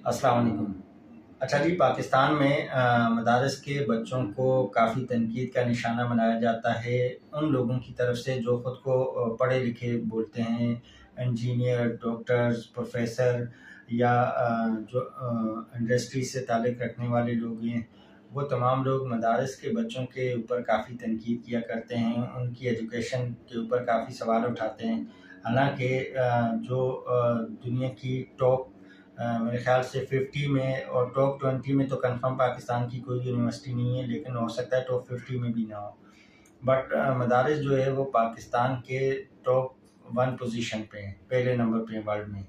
السلام علیکم۔ اچھا جی، پاکستان میں مدارس کے بچوں کو کافی تنقید کا نشانہ بنایا جاتا ہے ان لوگوں کی طرف سے جو خود کو پڑھے لکھے بولتے ہیں، انجینئر، ڈاکٹرز، پروفیسر یا جو انڈسٹری سے تعلق رکھنے والے لوگ ہیں، وہ تمام لوگ مدارس کے بچوں کے اوپر کافی تنقید کیا کرتے ہیں، ان کی ایجوکیشن کے اوپر کافی سوال اٹھاتے ہیں۔ حالانکہ جو دنیا کی ٹاپ میرے خیال سے 50 میں اور ٹاپ 20 میں تو کنفرم پاکستان کی کوئی یونیورسٹی نہیں ہے، لیکن ہو سکتا ہے ٹاپ 50 میں بھی نہ ہو، بٹ مدارس جو ہے وہ پاکستان کے ٹاپ 1 پوزیشن پہ ہیں، پہلے نمبر پہ ورلڈ میں۔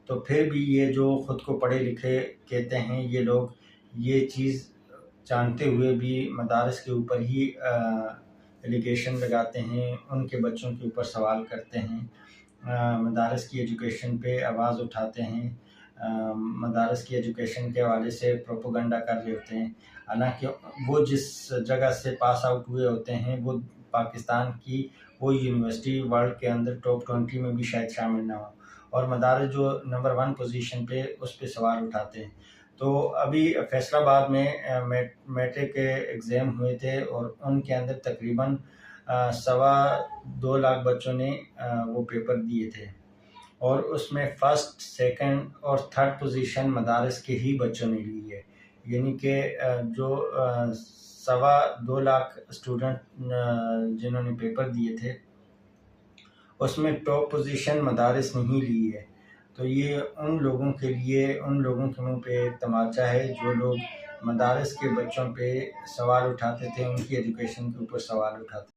تو پھر بھی یہ جو خود کو پڑھے لکھے کہتے ہیں، یہ لوگ یہ چیز جانتے ہوئے بھی مدارس کے اوپر ہی ایلیگیشن لگاتے ہیں، ان کے بچوں کے اوپر سوال کرتے ہیں، مدارس کی ایجوکیشن پہ آواز اٹھاتے ہیں، مدارس کی ایجوکیشن کے حوالے سے پروپوگنڈا کر رہے ہوتے ہیں۔ حالانکہ وہ جس جگہ سے پاس آؤٹ ہوئے ہوتے ہیں وہ پاکستان کی وہ یونیورسٹی ورلڈ کے اندر ٹاپ 20 میں بھی شاید شامل نہ ہو، اور مدارس جو نمبر 1 پوزیشن پہ اس پہ سوال اٹھاتے ہیں۔ تو ابھی فیصل آباد میں میٹرک کے ایگزام ہوئے تھے اور ان کے اندر تقریباً 2.25 لاکھ بچوں نے وہ پیپر دیے تھے، اور اس میں فرسٹ، سیکنڈ اور تھرڈ پوزیشن مدارس کے ہی بچوں نے لی ہے، یعنی کہ جو 2.25 لاکھ اسٹوڈنٹ جنہوں نے پیپر دیے تھے اس میں ٹاپ پوزیشن مدارس نے ہی لی ہے۔ تو یہ ان لوگوں کے لیے، ان لوگوں کے منہ پہ ایک تماچا ہے جو لوگ مدارس کے بچوں پہ سوال اٹھاتے تھے، ان کی ایجوکیشن کے اوپر سوال اٹھاتے تھے۔